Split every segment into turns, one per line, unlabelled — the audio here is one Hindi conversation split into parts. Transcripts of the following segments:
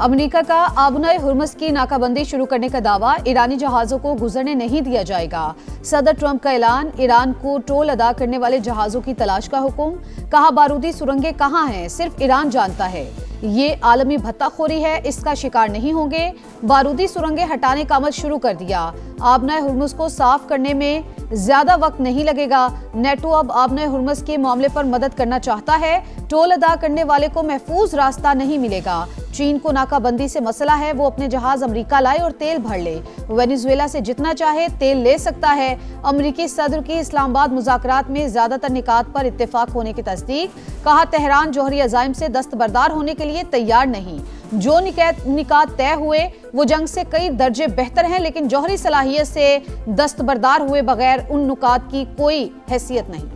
अमेरिका का आबुनाए हुर्मुज़ की नाकाबंदी शुरू करने का दावा, ईरानी जहाजों को गुजरने नहीं दिया जाएगा। सदर ट्रंप का ऐलान, ईरान को टोल अदा करने वाले जहाजों की तलाश का हुक्म। कहा बारूदी सुरंगें कहां हैं सिर्फ ईरान जानता है। ये आलमी भत्ताखोरी है, इसका शिकार नहीं होंगे। बारूदी सुरंगें हटाने का अमल शुरू कर दिया। आबनाए हुर्मुज़ को साफ करने में ज्यादा वक्त नहीं लगेगा। नेटो अब आबनाए हुर्मुज़ के मामले पर मदद करना चाहता है। टोल अदा करने वाले को महफूज रास्ता नहीं मिलेगा। चीन को नाकाबंदी से मसला है, वो अपने जहाज अमेरिका लाए और तेल भर ले। वेनेजुएला से जितना चाहे तेल ले सकता है। अमेरिकी सदर की इस्लामाबाद मुज़ाकरात में ज्यादातर निकात पर इत्तेफाक होने की तस्दीक। कहा तेहरान जौहरी अज़ाइम से दस्तबरदार होने के लिए तैयार नहीं। जो निकात तय हुए वो जंग से कई दर्जे बेहतर हैं, लेकिन जौहरी सलाहियत से दस्तबरदार हुए बगैर उन नुकात की कोई हैसियत नहीं।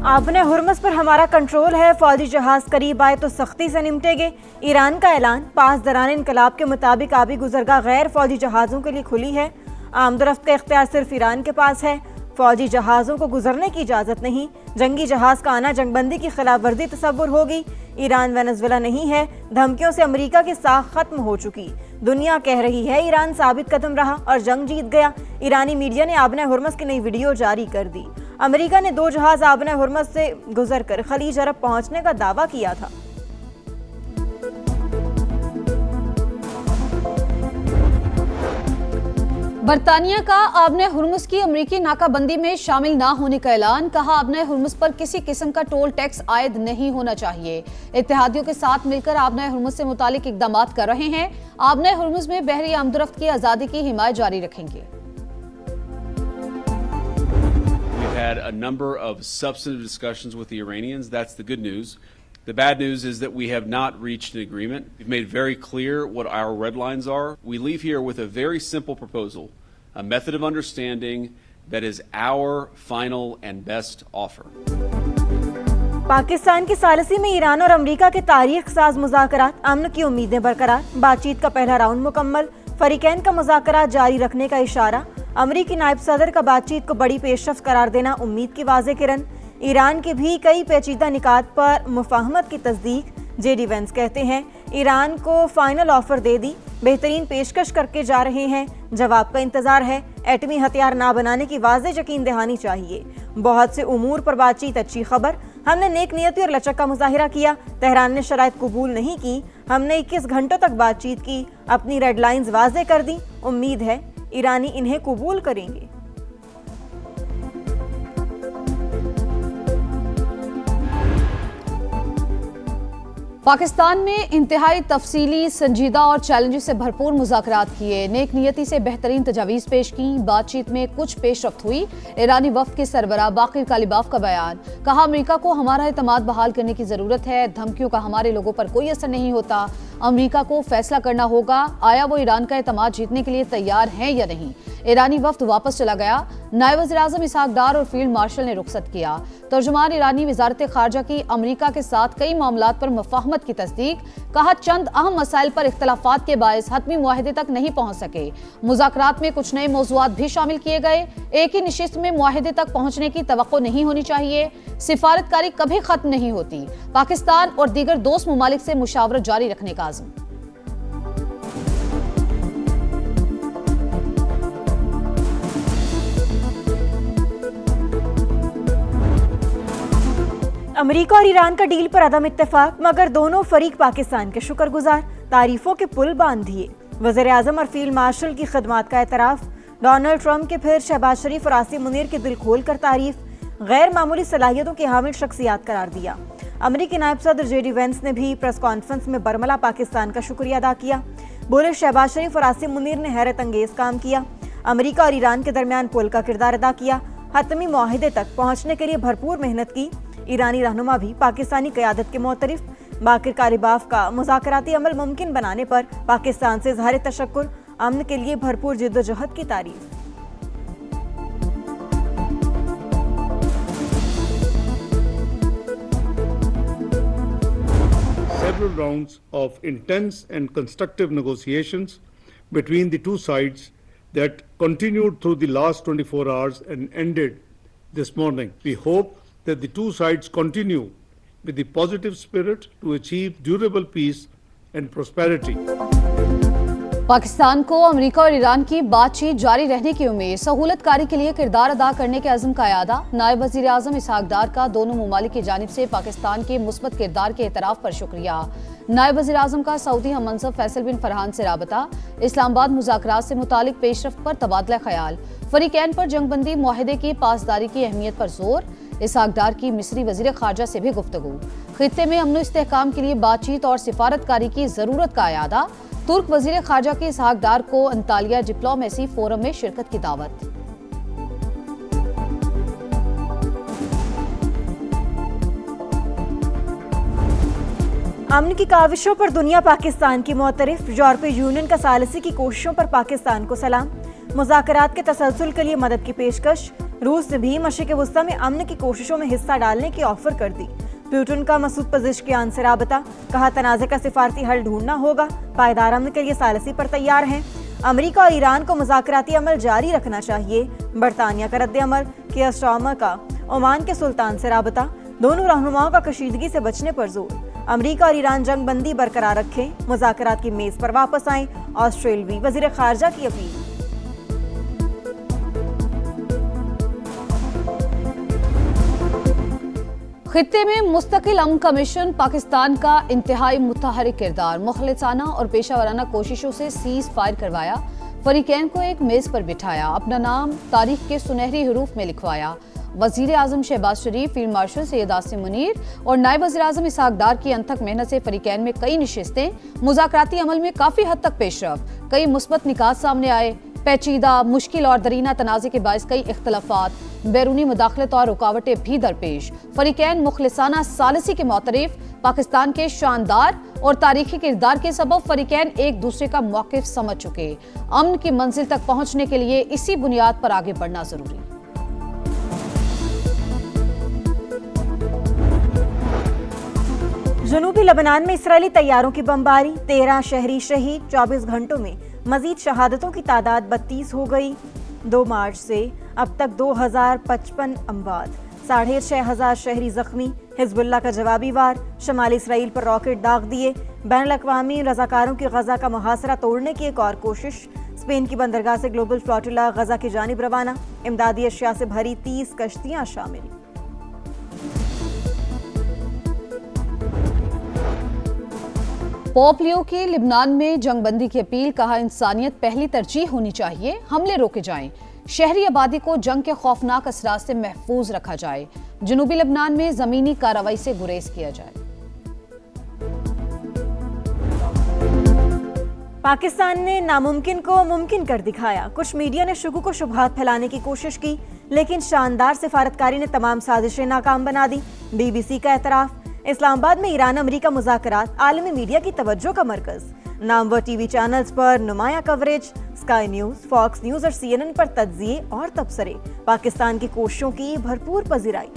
आपने हुर्मुज़ पर हमारा कंट्रोल है, फौजी जहाज करीब आए तो सख्ती से निपटेंगे। ईरान का ऐलान, पास दौरान इनकलाब के मुताबिक आबी गुजरगाह गैर फौजी जहाज़ों के लिए खुली है। आमदरफ्त का इख्तियार सिर्फ ईरान के पास है। फौजी जहाज़ों को गुजरने की इजाज़त नहीं। जंगी जहाज़ का आना जंगबंदी की खिलाफ वर्जी तस्वुर होगी। ईरान वेनेजुएला नहीं है। धमकियों से अमेरिका की साख खत्म हो चुकी। दुनिया कह रही है ईरान साबित कदम रहा और जंग जीत गया। ईरानी मीडिया ने आबनाए हुर्मुज़ की नई वीडियो जारी कर दी। अमेरिका ने 2 जहाज आबनाए हुर्मुज़ से गुजरकर खलीज अरब पहुंचने का दावा किया था।
बरतानिया का आबनाए हुर्मुज़ की अमेरिकी नाकाबंदी में शामिल ना होने का ऐलान। कहा आबनाए हुर्मुज़ पर किसी किस्म का टोल टैक्स आयद नहीं होना चाहिए। इत्तेहादियों के साथ मिलकर आबनाए हुर्मुज़ से मुतालिक इक़दाम कर रहे हैं। आबनाए हुर्मुज़ में बहरी आमदरफ्त की आज़ादी की हिमायत जारी रखेंगे।
Had a number of substantive discussions with the Iranians. That's the good news. The bad news is that we have not reached an agreement. We've made very clear what our red lines are. We leave here with a very simple proposal, a method of understanding that is our final and best offer.
Pakistan की सालसी में ईरान और अमेरिका के तारीख साज मुज़ाकरात, अमन की उम्मीदें बरकरार। बातचीत का पहला राउंड मुकम्मल। फरीकैन का मुज़ाकरात जारी रखने का इशारा। अमरीकी नायब सदर का बातचीत को बड़ी पेशरफ्त करार देना उम्मीद की वाज़े किरण। ईरान के भी कई पेचीदा निकात पर मुफाहमत की तस्दीक। जेडी वेंस कहते हैं ईरान को फाइनल ऑफर दे दी, बेहतरीन पेशकश करके जा रहे हैं, जवाब का इंतजार है। एटमी हथियार ना बनाने की वाज़े यकीन दहानी चाहिए। बहुत से उमूर पर बातचीत अच्छी खबर। हमने नेक नियती और लचक का मुजाहिरा किया। तेहरान ने शराइत कबूल नहीं की। हमने 21 घंटों तक बातचीत की, अपनी रेड लाइन्स वाज़े कर दी। उम्मीद है ईरानी इन्हें कबूल करेंगे।
पाकिस्तान में इंतहाई तफसीली, संजीदा और चैलेंजेस से भरपूर मुज़ाकरात किए। नेक नियती से बेहतरीन तजावीज़ पेश की। बातचीत में कुछ पेशरफ्त हुई। ईरानी वफ्द के सरबराह बाकिर कालिबाफ का बयान। कहा अमेरिका को हमारा एतमाद बहाल करने की ज़रूरत है। धमकियों का हमारे लोगों पर कोई असर नहीं होता। अमेरिका को फैसला करना होगा आया वो ईरान का एतमाद जीतने के लिए तैयार है या नहीं। ईरानी वफ्द वापस चला गया। नायब वज़ीर-ए-आज़म इसहाक डार और फील्ड मार्शल ने रुखसत किया। तर्जुमान ईरानी वज़ारत ख़ारजा की अमेरिका के साथ कई मामलात पर मुफाहमत की तस्दीक। कहा चंद अहम मसाइल पर इख्तलाफात के बायस हतमी मुआहदे तक नहीं पहुंच सके। मुज़ाकरात में कुछ नए मौज़ूआत भी शामिल किए गए। एक ही निशिस्त में मुआहदे तक पहुंचने की तवक्को नहीं होनी चाहिए। सिफारतकारी कभी खत्म नहीं होती। पाकिस्तान और दीगर दोस्त ममालिक से मुशावरत जारी रखने का आज़म।
अमेरिका और ईरान का डील पर अदम इत्तेफाक, मगर दोनों फरीक पाकिस्तान के शुक्रगुजार। तारीफों के पुल बांध दिए। वज़ीर-ए-आज़म और फील्ड मार्शल की खदमात का एतराफ़। डोनाल्ड ट्रंप के फिर शहबाज शरीफ और आसिम मुनीर की दिल खोल कर तारीफ। गैर मामूली सलाहियतों के हामिल शख्सियात करार दिया। अमेरिकी नायब सदर जेडी वेंस ने भी प्रेस कॉन्फ्रेंस में बरमला पाकिस्तान का शुक्रिया अदा किया। बोले शहबाज शरीफ और आसिम मुनीर ने हैरत अंगेज काम किया। अमेरिका और ईरान के दरमियान पुल का किरदार अदा किया। हतमी मुआहिदे तक पहुंचने के लिए भरपूर मेहनत की। ईरानी रहनुमा भी पाकिस्तानी क़यादत के मोतरिफ। बाकिर कालिबाफ का मुज़ाकराती अमल मुमकिन बनाने पर पाकिस्तान से इज़हार तशक्कुर। अमन के लिए भरपूर जिद्दोजहद की तारीफ।
Several rounds of intense and constructive negotiations between the two sides that continued through the last 24 hours and ended this morning. We hope that the two sides continue with the positive spirit to achieve durable peace and prosperity.
Pakistan को अमेरिका और ईरान की बातचीत जारी रहने की उम्मीद। सहूलतकारी के लिए किरदार अदा करने के अज़्म का यादा। नायब वज़ीर आज़म इसहाक डार का दोनों ममालिक की जानिब से पाकिस्तान के मुस्बत किरदार के एतराफ़ पर शुक्रिया। नायब वज़ीर आज़म का सऊदी हम मनसब फैसल बिन फरहान से राबता। इस्लामाबाद मुज़ाकरात से मुतालिक पेशरफ्त पर तबादला ख्याल। फरीकैन पर जंगबंदी मुआहिदे की पासदारी की अहमियत पर जोर। इसहाक डार की मिस्री वज़ीर ख़ारजा से भी गुफ्तगू। खित्ते में अमन इस्तेहकाम के लिए बातचीत और सिफारतकारी की ज़रूरत का यादा। तुर्क वज़ीर ख़ारजा के इसहाक डार को अंतालिया डिप्लोमेसी फोरम में शिरकत की दावत।
अमन की काविशों पर दुनिया पाकिस्तान की मोतरफ। यूरोपीय यूनियन का सालिसी की कोशिशों पर पाकिस्तान को सलाम। मुज़ाकरात के तसलसल के लिए मदद की पेशकश। रूस ने भी मशरिक़ वस्ता में अमन की कोशिशों में हिस्सा डालने की ऑफर कर दी। प्यूटन का मसूद पज़ेश्कियान से राबता। कहा तनाज़े का सिफारती हल ढूंढना होगा। पायदार अमन के लिए सालिसी पर तैयार हैं। अमेरिका और ईरान को मुज़ाकराती अमल जारी रखना चाहिए। बरतानिया का रद्द अमल। कियर स्टार्मर का ओमान के सुल्तान से राबता। दोनों रहनुमाओं का कशीदगी से बचने पर जोर। अमेरिका और ईरान जंग बंदी बरकरार रखें। मुज़ाकरात की मेज पर वापस आएं। ऑस्ट्रेलवी वज़ीर ख़ारजा की अपील।
खित्ते में मुस्तकिल अमन कमीशन पाकिस्तान का इंतहाई मुतहरिक किरदार। मुखलिसाना और पेशावराना कोशिशों से सीज फायर करवाया। फरीकैन को एक मेज पर बिठाया। अपना नाम तारीख के सुनहरी हरूफ में लिखवाया। वज़ीर आज़म शहबाज शरीफ, फील्ड मार्शल सैयद आसिम मुनीर और नायब वज़ीर आज़म इसहाक डार की अनथक मेहनत से फरीकैन में कई नशिस्तें। मुज़ाकराती अमल में काफ़ी हद तक पेशरफ। कई मुस्बत निकात सामने आए। पेचीदा, मुश्किल और दरीना तनाज़े के बायस कई इख्तलाफात, बैरूनी मुदाखलत और रुकावटें भी दरपेश। फरीकैन मुखलिसाना सालिसी के मोतरफ। पाकिस्तान के शानदार और तारीखी किरदार के सबब फरीकैन एक दूसरे का मौक़िफ़ समझ चुके। अमन की मंजिल तक पहुंचने के लिए इसी बुनियाद पर आगे बढ़ना जरूरी।
जनूबी लबनान में इसराइली तैयारों की बमबारी। 13 शहरी शहीद। 24 घंटों में मजीद शहादतों की तादाद 32 हो गई। 2 मार्च से अब तक 2055 अमवात। 6500 शहरी जख्मी। हिजबुल्लाह का जवाबी वार। शमाली इसराइल पर रॉकेट दाग दिए। बैनुल-अक़वामी रज़ाकारों की गजा का मुहासरा तोड़ने की एक और कोशिश। स्पेन की बंदरगाह से ग्लोबल फ्लोटिला गजा की जानिब रवाना। इमदादी अशिया से भरी 30 कश्तियां शामिल।
पोप लियो की लिबनान में जंगबंदी की अपील। कहा इंसानियत पहली तरजीह होनी चाहिए। हमले रोके जाएं। शहरी आबादी को जंग के खौफनाक असरात से महफूज रखा जाए। जनूबी लिबनान में जमीनी कार्रवाई से गुरेज किया जाए।
पाकिस्तान ने नामुमकिन को मुमकिन कर दिखाया। कुछ मीडिया ने शुगु को शुबहात फैलाने की कोशिश की, लेकिन शानदार सिफारतकारी ने तमाम साजिशें नाकाम बना दी। BBC का एतराफ। इस्लामाबाद में ईरान अमेरिका मुज़ाकरात आलमी मीडिया की तवज्जो का मरकज। नामवर टीवी चैनल्स पर नुमाया coverage. Sky news, fox news और CNN पर तज्जिए और तबसरे। पाकिस्तान की कोशिशों की भरपूर पजीराई।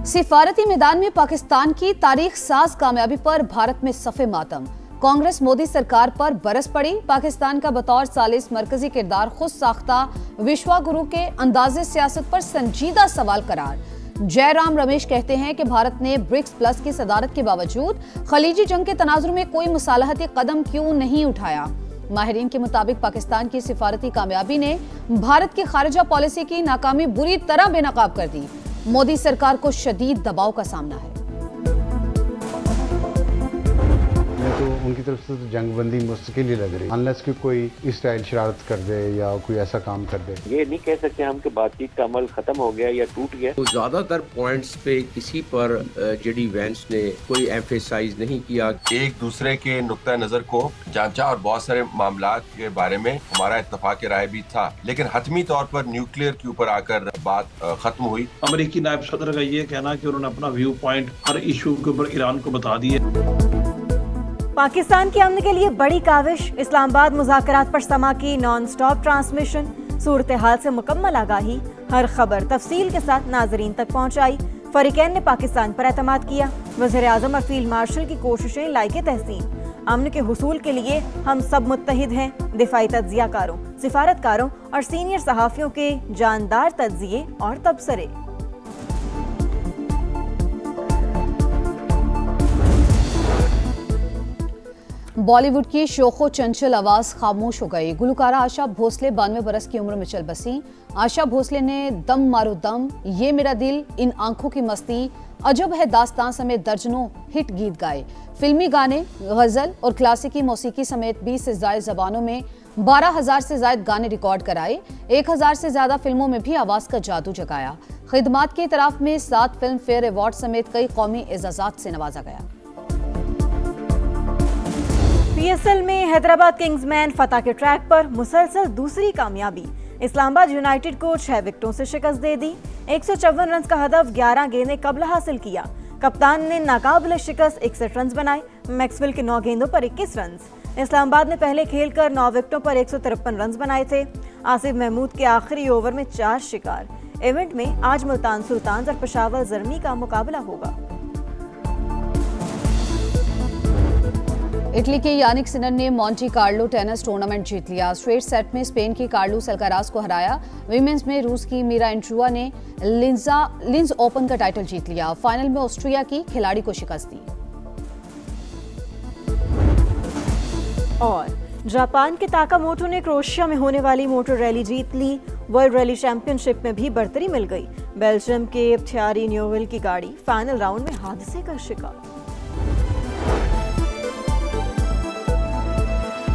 सिफारती मैदान में पाकिस्तान की तारीख साज कामयाबी पर भारत में सफ़े मातम। कांग्रेस मोदी सरकार पर बरस पड़ी। पाकिस्तान का बतौर सालिस मरकजी किरदार खुद साख्ता विश्वा गुरु के अंदाजे सियासत पर संजीदा सवाल करार। जयराम रमेश कहते हैं कि भारत ने ब्रिक्स प्लस की सदारत के बावजूद खलीजी जंग के तनाजुर में कोई मुसालहती कदम क्यों नहीं उठाया। माहिरीन के मुताबिक पाकिस्तान की सिफारती कामयाबी ने भारत की खारिजा पॉलिसी की नाकामी बुरी तरह बेनकाब कर दी। मोदी सरकार को शदीद दबाव का सामना है।
तो उनकी तरफ से तो जंगबंदी मुश्किल ही लग रही, अनलेस कि कोई इस स्टाइल शरारत कर दे या कोई ऐसा काम कर दे।
ये नहीं कह सकते हम कि बातचीत का अमल खत्म हो गया या टूट गया।
तो ज्यादातर पॉइंट्स पे किसी पर जेडी वेंस ने कोई एम्फेसाइज नहीं किया।
एक दूसरे के नुक्ता नजर को जांचा और बहुत सारे मामलात के बारे में हमारा इत्तफाक राय भी था, लेकिन हतमी तौर पर न्यूक्लियर के ऊपर आकर बात खत्म हुई।
अमेरिकी नायब सदर का ये कहना कि उन्होंने अपना व्यू पॉइंट हर इशू के ऊपर ईरान को बता दिए।
पाकिस्तान के अमन के लिए बड़ी काविश। इस्लामाबाद मुज़ाकरात पर समा की नॉन स्टॉप ट्रांसमिशन। सूरत हाल से मुकम्मल आगाही। हर खबर तफसील के साथ नाजरीन तक पहुंचाई। फरीकैन ने पाकिस्तान पर एतमाद किया। वज़ीर आज़म और फील्ड मार्शल की कोशिशें लायके तहसीन। अमन के हुसूल के लिए हम सब मुत्तहिद हैं। दिफाई तज्जियाकारों, सिफारतकारों और सीनियर सहाफ़ियों के जानदार तज्जिये और तबसरे।
बॉलीवुड की शोखो चंचल आवाज खामोश हो गई। गुलकारा आशा भोसले 92 बरस की उम्र में चल बसी। आशा भोसले ने दम मारो दम, ये मेरा दिल, इन आंखों की मस्ती, अजब है दास्तान समेत दर्जनों हिट गीत गाए। फिल्मी गाने, गजल और क्लासिकी मौसीकी समेत 20 से ज्यादा जबानों में 12,000 से ज्यादा गाने रिकॉर्ड कराए। 1,000 से ज्यादा फिल्मों में भी आवाज का जादू जगाया। खिदमात की इतराफ में 7 फिल्म फेयर अवार्ड समेत कई कौमी एजाजात से नवाजा गया।
PSL में हैदराबाद किंग्समैन फतह के ट्रैक पर मुसलसल दूसरी कामयाबी। इस्लामाबाद यूनाइटेड को 6 विकेटों से शिकस्त दे दी। 154 रन का हदफ 11 गेंदें कबल हासिल किया। कप्तान ने नाकाबिल शिकस्त 61 रन बनाए। मैक्सवेल के 9 गेंदों पर 21 रन। इस्लामाबाद ने पहले खेलकर 9 विकेटों पर 153 रन बनाए थे। आसिफ महमूद के आखिरी ओवर में 4 शिकार। इवेंट में आज मुल्तान सुल्तान्स और पेशावर जर्मी का मुकाबला होगा।
इटली के यानिक सिनर ने मॉन्टी कार्लो टेनिस टूर्नामेंट जीत लिया। स्ट्रेट सेट में स्पेन की कार्लोस अल्काराज को हराया। विमेंस में रूस की मीरा एंट्रुआ ने लिंज ओपन का टाइटल जीत लिया। फाइनल में ऑस्ट्रिया की खिलाड़ी को शिकस्त दी।
और जापान के ताकामोटो ने क्रोएशिया में होने वाली मोटर रैली जीत ली। वर्ल्ड रैली चैंपियनशिप में भी बढ़तरी मिल गई। बेल्जियम के थियारी न्यूवेल की गाड़ी फाइनल राउंड में हादसे का शिकार।